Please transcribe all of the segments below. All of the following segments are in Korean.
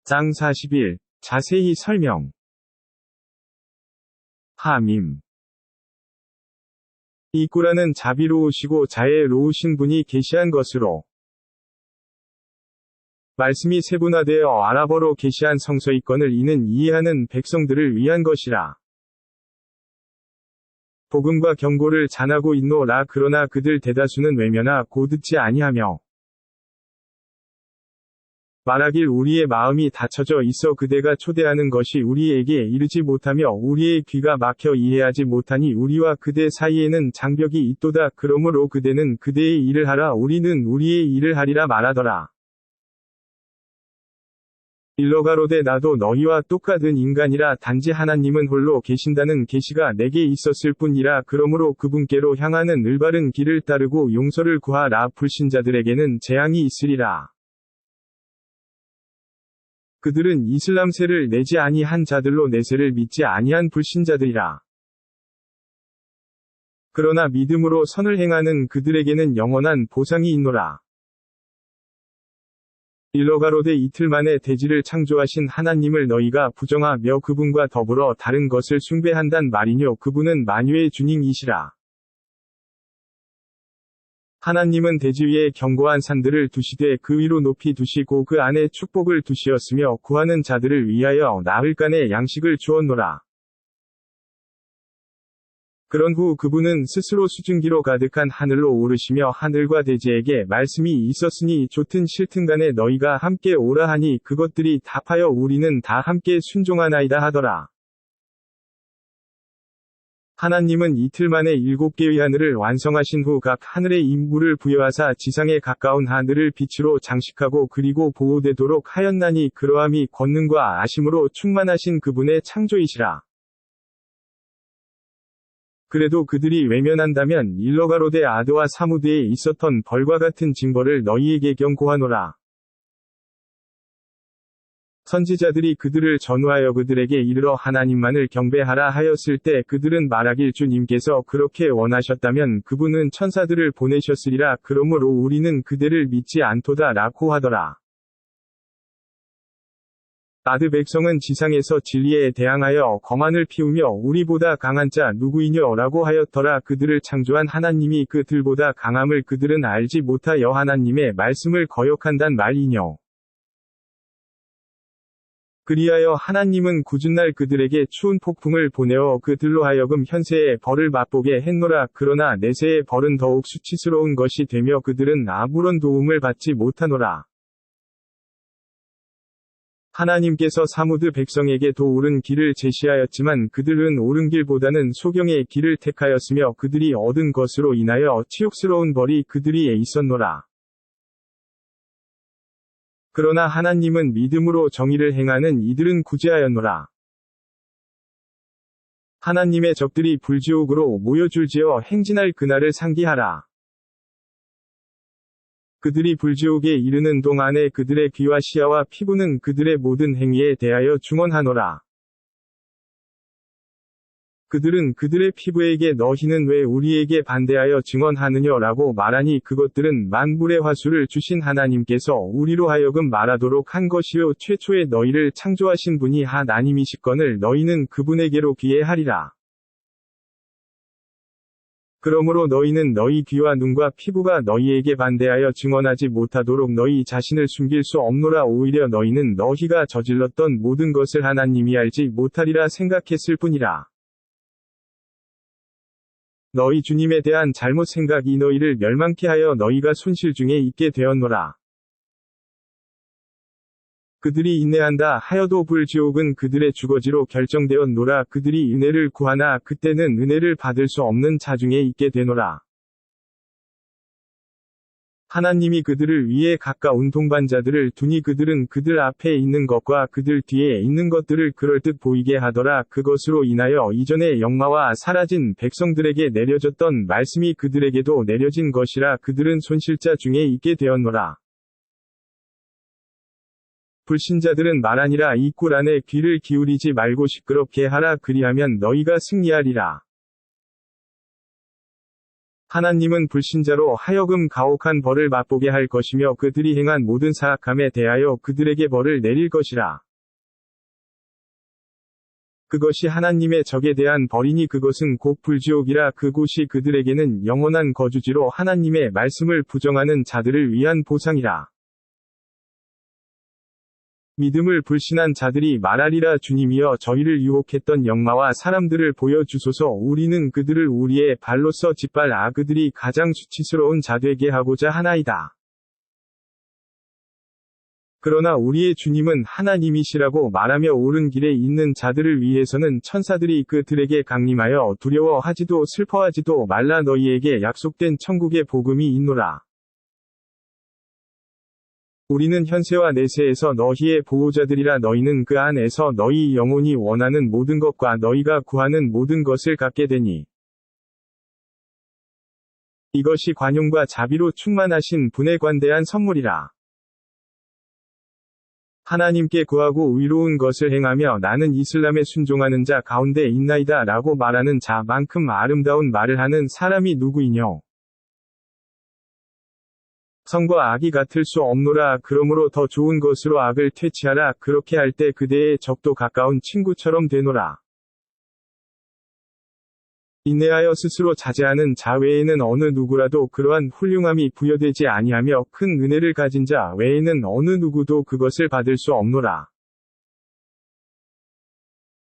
장 41. 자세히 설명. 하밈. 이 꾸란은 자비로우시고 자애로우신 분이 계시한 것으로 말씀이 세분화되어 아랍어로 계시한 성서이건을 이는 이해하는 백성들을 위한 것이라. 복음과 경고를 전하고 있노라. 그러나 그들 대다수는 외면하고 듣지 아니하며 말하길 우리의 마음이 닫혀져 있어 그대가 초대하는 것이 우리에게 이르지 못하며 우리의 귀가 막혀 이해하지 못하니 우리와 그대 사이에는 장벽이 있도다. 그러므로 그대는 그대의 일을 하라 우리는 우리의 일을 하리라 말하더라. 일러 가로되 나도 너희와 똑같은 인간이라 단지 하나님은 홀로 계신다는 계시가 내게 있었을 뿐이라. 그러므로 그분께로 향하는 올바른 길을 따르고 용서를 구하라. 불신자들에게는 재앙이 있으리라. 그들은 이슬람세를 내지 아니한 자들로 내세를 믿지 아니한 불신자들이라. 그러나 믿음으로 선을 행하는 그들에게는 영원한 보상이 있노라. 일러 가로되 이틀 만에 대지를 창조하신 하나님을 너희가 부정하며 그분과 더불어 다른 것을 숭배한단 말이뇨. 그분은 만유의 주님이시라. 하나님은 대지 위에 견고한 산들을 두시되 그 위로 높이 두시고 그 안에 축복을 두시었으며 구하는 자들을 위하여 나흘간의 양식을 주었노라. 그런 후 그분은 스스로 수증기로 가득한 하늘로 오르시며 하늘과 대지에게 말씀이 있었으니 좋든 싫든 간에 너희가 함께 오라 하니 그것들이 답하여 우리는 다 함께 순종하나이다 하더라. 하나님은 이틀 만에 7개의 하늘을 완성하신 후 각 하늘에 임무를 부여하사 지상에 가까운 하늘을 빛으로 장식하고 그리고 보호되도록 하였나니 그러함이 권능과 아심으로 충만하신 그분의 창조이시라. 그래도 그들이 외면한다면 일러 가로되 아드와 사무드에 있었던 벌과 같은 징벌을 너희에게 경고하노라. 선지자들이 그들을 전우하여 그들에게 이르러 하나님만을 경배하라 하였을 때 그들은 말하길 주님께서 그렇게 원하셨다면 그분은 천사들을 보내셨으리라. 그러므로 우리는 그대를 믿지 않도다 라고 하더라. 아드 백성은 지상에서 진리에 대항하여 거만을 피우며 우리보다 강한 자 누구이뇨 라고 하였더라. 그들을 창조한 하나님이 그들보다 강함을 그들은 알지 못하여 하나님의 말씀을 거역한단 말이뇨. 그리하여 하나님은 굳은 날 그들에게 추운 폭풍을 보내어 그들로 하여금 현세의 벌을 맛보게 했노라. 그러나 내세의 벌은 더욱 수치스러운 것이 되며 그들은 아무런 도움을 받지 못하노라. 하나님께서 사무드 백성에게 옳은 길을 제시하였지만 그들은 옳은 길보다는 소경의 길을 택하였으며 그들이 얻은 것으로 인하여 치욕스러운 벌이 그들이 있었노라. 그러나 하나님은 믿음으로 정의를 행하는 이들은 구제하였노라. 하나님의 적들이 불지옥으로 모여줄지어 행진할 그날을 상기하라. 그들이 불지옥에 이르는 동안에 그들의 귀와 시야와 피부는 그들의 모든 행위에 대하여 중언하노라. 그들은 그들의 피부에게 너희는 왜 우리에게 반대하여 증언하느냐 라고 말하니 그것들은 만물의 화수를 주신 하나님께서 우리로 하여금 말하도록 한 것이요 최초에 너희를 창조하신 분이 하나님이시거늘 너희는 그분에게로 귀해하리라. 그러므로 너희는 너희 귀와 눈과 피부가 너희에게 반대하여 증언하지 못하도록 너희 자신을 숨길 수 없노라. 오히려 너희는 너희가 저질렀던 모든 것을 하나님이 알지 못하리라 생각했을 뿐이라. 너희 주님에 대한 잘못 생각이 너희를 멸망케 하여 너희가 손실 중에 있게 되었노라. 그들이 인내한다 하여도 불지옥은 그들의 주거지로 결정되었노라. 그들이 은혜를 구하나 그때는 은혜를 받을 수 없는 자중에 있게 되노라. 하나님이 그들을 위해 가까운 동반자들을 두니 그들은 그들 앞에 있는 것과 그들 뒤에 있는 것들을 그럴듯 보이게 하더라. 그것으로 인하여 이전의 영마와 사라진 백성들에게 내려졌던 말씀이 그들에게도 내려진 것이라. 그들은 손실자 중에 있게 되었노라. 불신자들은 말하니라 이 꾸란에 귀를 기울이지 말고 시끄럽게 하라. 그리하면 너희가 승리하리라. 하나님은 불신자로 하여금 가혹한 벌을 맛보게 할 것이며 그들이 행한 모든 사악함에 대하여 그들에게 벌을 내릴 것이라. 그것이 하나님의 적에 대한 벌이니 그것은 곧 불지옥이라. 그곳이 그들에게는 영원한 거주지로 하나님의 말씀을 부정하는 자들을 위한 보상이라. 믿음을 불신한 자들이 말하리라. 주님이여 저희를 유혹했던 영마와 사람들을 보여주소서. 우리는 그들을 우리의 발로써 짓밟아 그들이 가장 수치스러운 자 되게 하고자 하나이다. 그러나 우리의 주님은 하나님이시라고 말하며 옳은 길에 있는 자들을 위해서는 천사들이 그들에게 강림하여 두려워하지도 슬퍼하지도 말라. 너희에게 약속된 천국의 복음이 있노라. 우리는 현세와 내세에서 너희의 보호자들이라. 너희는 그 안에서 너희 영혼이 원하는 모든 것과 너희가 구하는 모든 것을 갖게 되니 이것이 관용과 자비로 충만하신 분의 관대한 선물이라. 하나님께 구하고 의로운 것을 행하며 나는 이슬람에 순종하는 자 가운데 있나이다 라고 말하는 자만큼 아름다운 말을 하는 사람이 누구이뇨? 선과 악이 같을 수 없노라. 그러므로 더 좋은 것으로 악을 퇴치하라. 그렇게 할 때 그대의 적도 가까운 친구처럼 되노라. 인내하여 스스로 자제하는 자 외에는 어느 누구라도 그러한 훌륭함이 부여되지 아니하며 큰 은혜를 가진 자 외에는 어느 누구도 그것을 받을 수 없노라.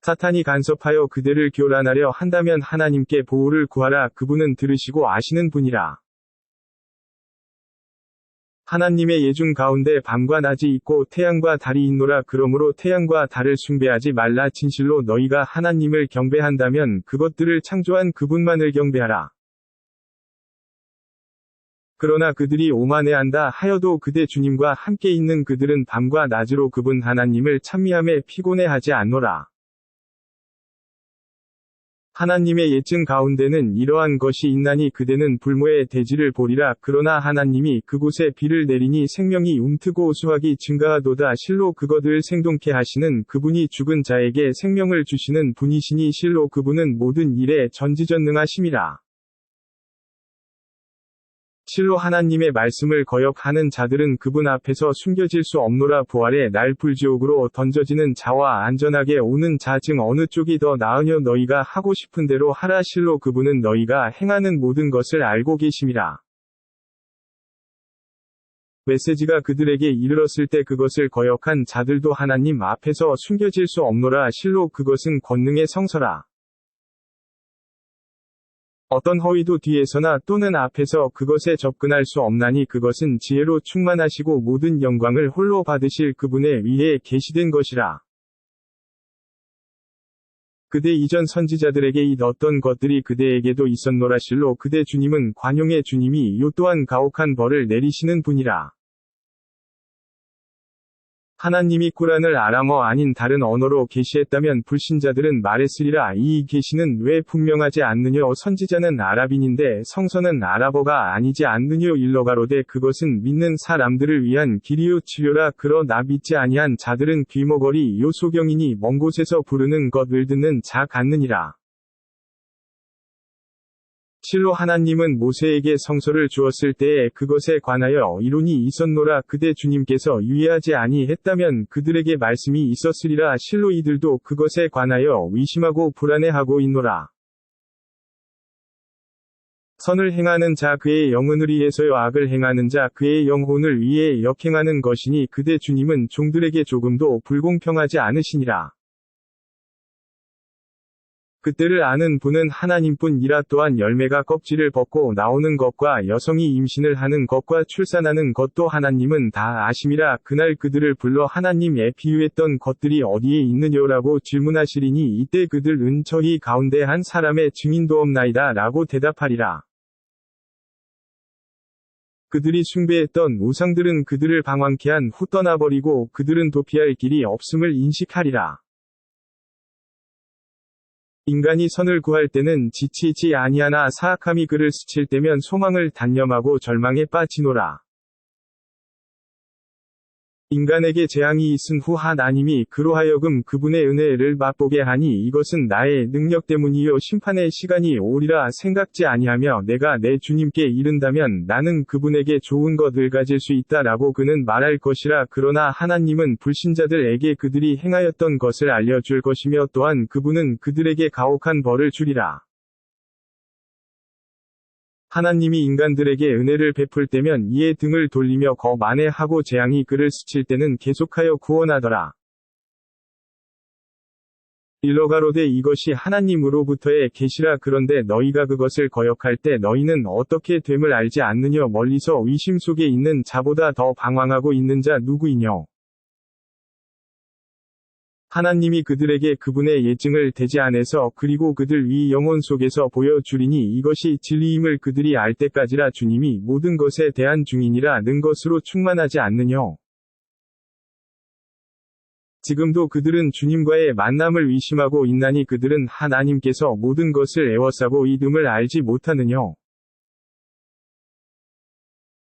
사탄이 간섭하여 그대를 교란하려 한다면 하나님께 보호를 구하라. 그분은 들으시고 아시는 분이라. 하나님의 예중 가운데 밤과 낮이 있고 태양과 달이 있노라. 그러므로 태양과 달을 숭배하지 말라. 진실로 너희가 하나님을 경배한다면 그것들을 창조한 그분만을 경배하라. 그러나 그들이 오만해한다 하여도 그대 주님과 함께 있는 그들은 밤과 낮으로 그분 하나님을 찬미함에 피곤해하지 않노라. 하나님의 예증 가운데는 이러한 것이 있나니 그대는 불모의 대지를 보리라. 그러나 하나님이 그곳에 비를 내리니 생명이 움트고 수확이 증가하도다. 실로 그것을 생동케 하시는 그분이 죽은 자에게 생명을 주시는 분이시니 실로 그분은 모든 일에 전지전능하심이라. 실로 하나님의 말씀을 거역하는 자들은 그분 앞에서 숨겨질 수 없노라. 부활의 날 불지옥으로 던져지는 자와 안전하게 오는 자 중 어느 쪽이 더 나으뇨? 너희가 하고 싶은 대로 하라. 실로 그분은 너희가 행하는 모든 것을 알고 계심이라. 메시지가 그들에게 이르렀을 때 그것을 거역한 자들도 하나님 앞에서 숨겨질 수 없노라. 실로 그것은 권능의 성서라. 어떤 허위도 뒤에서나 또는 앞에서 그것에 접근할 수 없나니 그것은 지혜로 충만하시고 모든 영광을 홀로 받으실 그분에 위해 계시된 것이라. 그대 이전 선지자들에게 있었던 것들이 그대에게도 있었노라. 실로 그대 주님은 관용의 주님이 요 또한 가혹한 벌을 내리시는 분이라. 하나님이 꾸란을 아람어 아닌 다른 언어로 계시했다면 불신자들은 말했으리라. 이 계시는 왜 분명하지 않느뇨? 선지자는 아랍인인데 성서는 아랍어가 아니지 않느뇨? 일러가로되 그것은 믿는 사람들을 위한 길이요 치료라. 그러나 믿지 아니한 자들은 귀머거리 요 소경이니 먼 곳에서 부르는 것을 듣는 자 같느니라. 실로 하나님은 모세에게 성서를 주었을 때에 그것에 관하여 이론이 있었노라. 그대 주님께서 유예하지 아니했다면 그들에게 말씀이 있었으리라. 실로 이들도 그것에 관하여 의심하고 불안해하고 있노라. 선을 행하는 자 그의 영혼을 위해서요 악을 행하는 자 그의 영혼을 위해 역행하는 것이니 그대 주님은 종들에게 조금도 불공평하지 않으시니라. 그때를 아는 분은 하나님뿐이라. 또한 열매가 껍질을 벗고 나오는 것과 여성이 임신을 하는 것과 출산하는 것도 하나님은 다 아심이라. 그날 그들을 불러 하나님의 비유했던 것들이 어디에 있느냐라고 질문하시리니 이때 그들은 저희 가운데 한 사람의 증인도 없나이다 라고 대답하리라. 그들이 숭배했던 우상들은 그들을 방황케 한 후 떠나버리고 그들은 도피할 길이 없음을 인식하리라. 인간이 선을 구할 때는 지치지 아니하나 사악함이 그를 스칠 때면 소망을 단념하고 절망에 빠지노라. 인간에게 재앙이 있은 후 하나님이 그로 하여금 그분의 은혜를 맛보게 하니 이것은 나의 능력 때문이요 심판의 시간이 오리라 생각지 아니하며 내가 내 주님께 이른다면 나는 그분에게 좋은 것을 가질 수 있다라고 그는 말할 것이라. 그러나 하나님은 불신자들에게 그들이 행하였던 것을 알려줄 것이며 또한 그분은 그들에게 가혹한 벌을 주리라. 하나님이 인간들에게 은혜를 베풀 때면 이에 등을 돌리며 거만해하고 재앙이 그를 스칠 때는 계속하여 구원하더라. 일러가로되 이것이 하나님으로부터의 계시라. 그런데 너희가 그것을 거역할 때 너희는 어떻게 됨을 알지 않느냐. 멀리서 의심 속에 있는 자보다 더 방황하고 있는 자 누구이뇨. 하나님이 그들에게 그분의 예증을 대지 안에서 그리고 그들 위 영혼 속에서 보여주리니 이것이 진리임을 그들이 알 때까지라. 주님이 모든 것에 대한 중인이라 는 것으로 충만하지 않느뇨. 지금도 그들은 주님과의 만남을 의심하고 있나니 그들은 하나님께서 모든 것을 애워싸고 이름을 알지 못하느뇨.